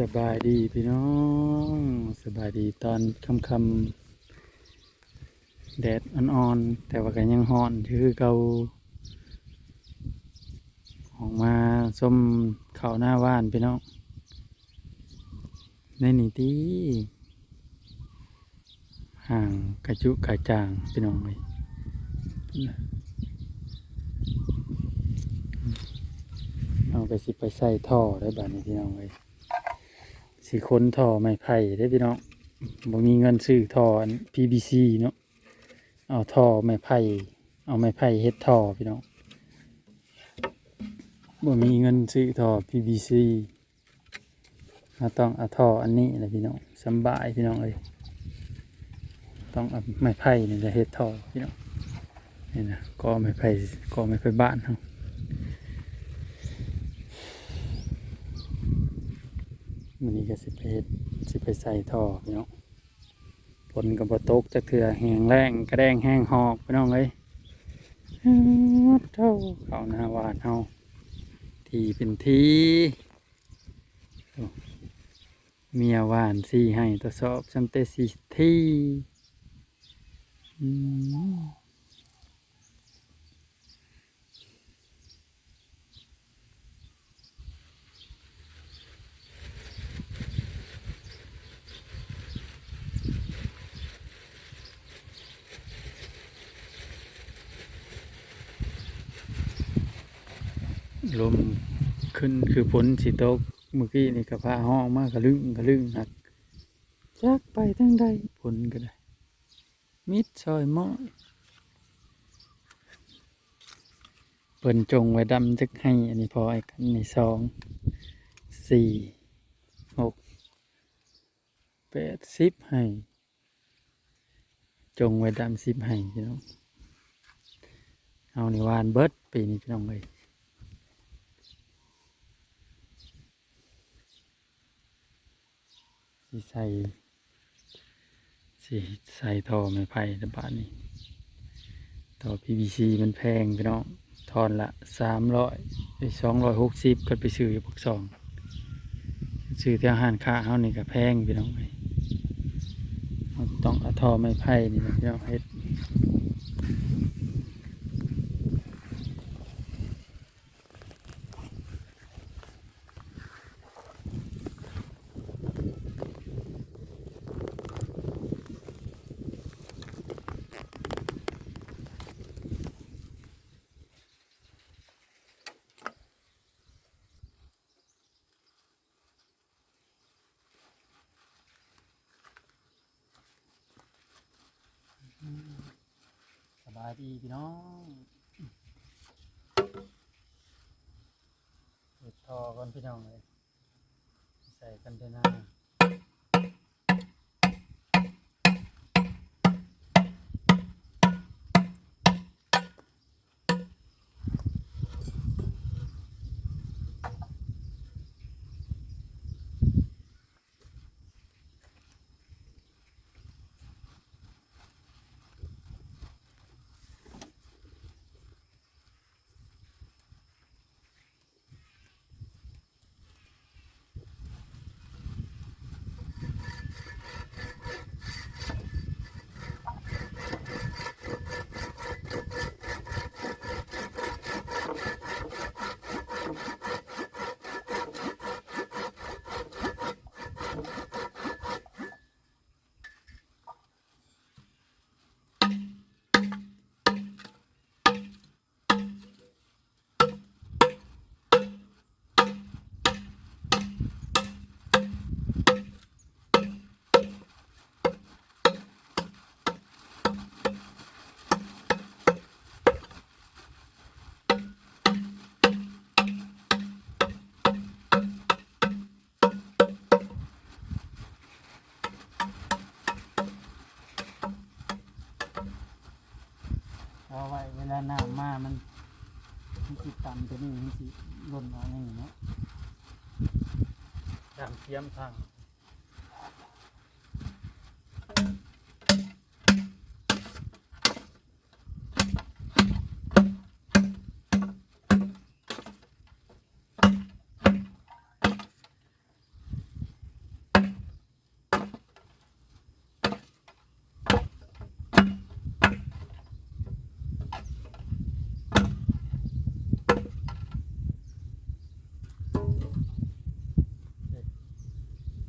สบายดีพี่น้องสบายดีตอนค่ำๆแดดอ่อนๆแต่ว่าก็ยังร้อนคือเก่าออกมาส้มข้าวหน้าว่านพี่น้องในนี่ตีห่างกระจุกระจางพี่น้องเลยเอาไปสิไปใส่ท่อได้บ้านนี้พี่น้องเลยสิค้นท่อไม้ไผ่ได้พี่น้องบ่มีเงินซื้อท่ออัน PVC เนาะเอาท่อไม้ไผ่เอาไม้ไผ่เฮ็ดท่อพี่น้องบ่มีเงินซื้อท่อ PVC เราต้องเอาท่ออันนี้แหละพี่น้องสำบายพี่น้องเลยต้องเอาไม้ไผ่นี่จะเฮ็ดท่อพี่น้องนี่นะก็ไม้ไผ่บ้านเฮามื้อนี้ก็สิไปเฮ็ดสิไปใส่ท่อพี่น้องฝนก็บ่ตกจักเทื่อแห้งแล้งกระแดงแห้งหอกพี่น้องเอ้ยเท่าเข้าหน้าหวานเฮาที่เป็นที่เมียหวานสีให้ทดสอบซัมเตสิที่ลมขึ้นคือฝนสิตกเมื่อกี้นี่กับพาห้องมากกระลึงหักจักไปทั้งใดฝนก็ได้มิดซอยหม้อเปิ่นจงไว้ดำจักให้อันนี้พอไอ้กันนี่2 4 6 8 10ให้จงไว้ดำ10ให้พี่น้องเอานี่วานเบิดปีนี้พี่น้องเลยสิใส่ท่อไม้ไผ่ระบาดนี้ท่อ PVC มันแพงพี่น้องทอนละ260ก็ไปซื้ออยู่พวกซื้อที่อาหารค้าเฮานี่ก็แพงพี่น้องเลยต้องเอาท่อไม้ไผ่นี่พี่น้องเฮ็ดสบายดีพี่น้องเฮ็ดท่อก่อนพี่น้องเลยใส่กันเทน่าเอาไว้เวลาน้ำมามันสิต่ำตัวนี้มันสิล่นออกอย่างนี้เนาะตามเทียมทาง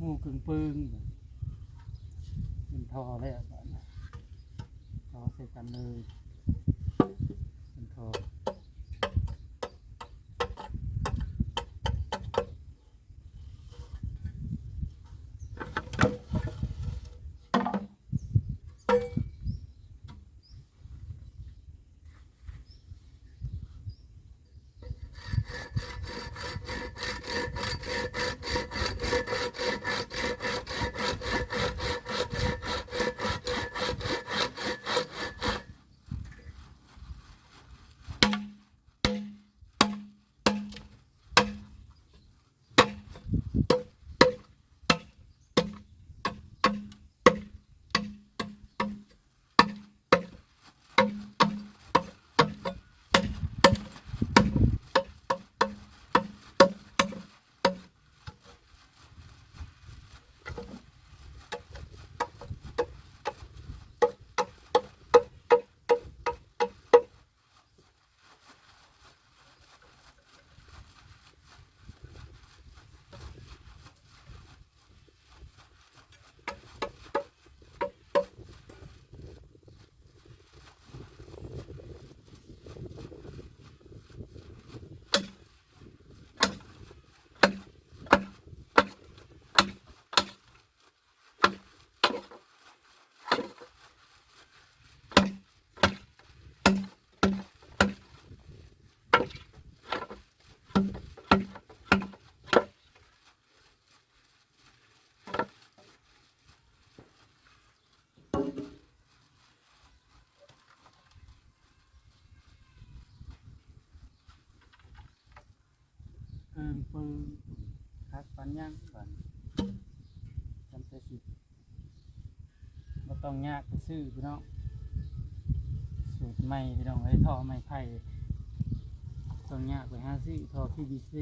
หูกึ่งปึงเป็นทอเลยอ่ะทอใส่กันเลยเป็นทอเกินปึงคักปันย่างก่อนจำเป็นสิบ่ต้องยากไปซื้อพี่น้องสูตรใหม่พี่น้องไอ้ท่อไม้ไผ่ต้องยากไปหาซื้อท่อ PVC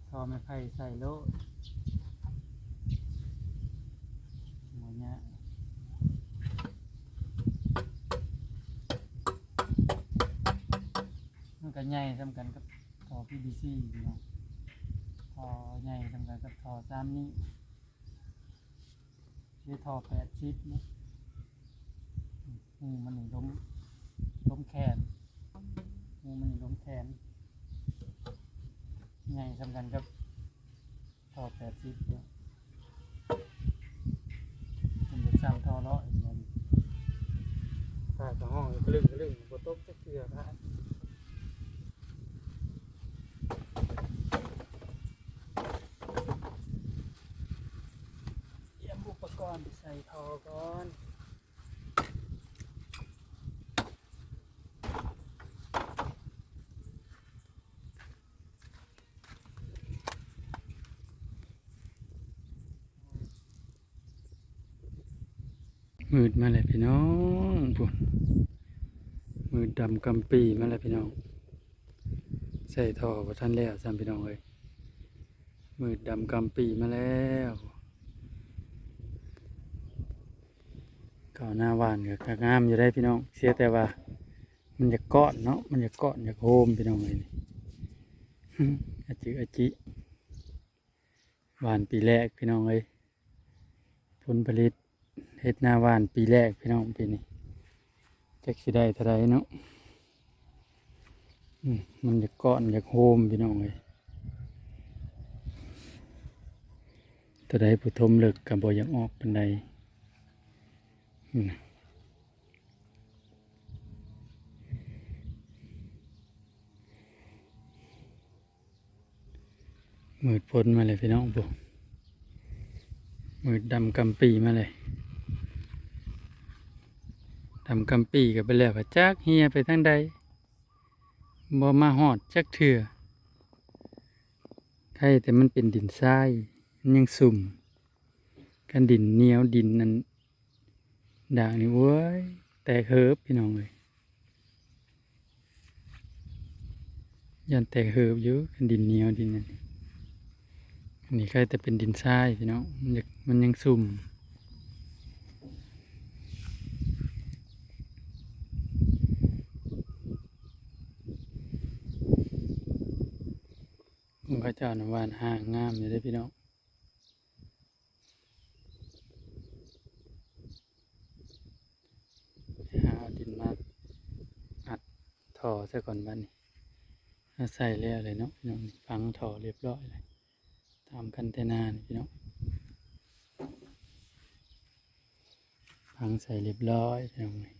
ท่อไม้ไผ่ใส่โลหมดเนี้ยมันก็ใหญ่สำคัญกับท่อ PVC พี่น้องท่อใหญ่สำคัญกับท่อ3 นิ้วหรือท่อ80นะมันนี่ล้มแขนมันนี่ล้มแขนใหญ่สำคัญกับท่อ80เนี่ยมันจะซ้ำท่อร้อยมันถ้ากับห้องกระลึงบ่ตกจักเทื่อพระเตรียมอุปกรณ์ไปใส่ท่อก่อนมืดมาเลยพี่น้องพุ่นมืดดำกำปีมาเลยพี่น้องใส่ท่อบ่ทันแล้วซ้ำพี่น้องเอ้ยมืดดำกำปีมาแล้วก่อนหน้าหวานก็งามอยู่ได้พี่น้องเสียแต่ว่ามันจะก้อนเนาะมันจะก้อนจะโฮมพี่น้องเลยนี่ อาจิหวานปีแรกพี่น้องเอ้ยผลผลิตเฮ็ดหน้าหวานปีแรกพี่น้องปีนี้จักสิได้เท่าไรเนาะมันจะก้อนจะโฮมพี่น้องเอ้ยตัวใดผู้ทมเลิกกับบ่อยากออกปานใดมืดพ้นมาเลยพี่น้องปุ๊มืดดำกำปีมาเลยดำกำปีกับไปแล้วจักเฮียไปทางใดบ่มาฮอดจักเถื่อใครแต่มันเป็นดินทรายมันยังสุ่มกันดินเหนียวดินนั้นด่างนี่เว้ยแตกเฮิบพี่น้องเลยยันแตกเฮิบอยู่กันดินเหนียวดินนั้นอันนี้ใครแต่เป็นดินทรายพี่น้องมันยังสุ่ม เขาเจ้าน้ำหวานห่างงามอยู่เด้อพี่น้องหาเอาดินมาอัดท่อซะก่อนบัดนี้ถ้าใส่แล้วเลยเนาะพี่น้องนี่ฝังท่อเรียบร้อยเลยตามคันเทนานี่พี่น้องฝังใส่เรียบร้อยพี่น้องนี่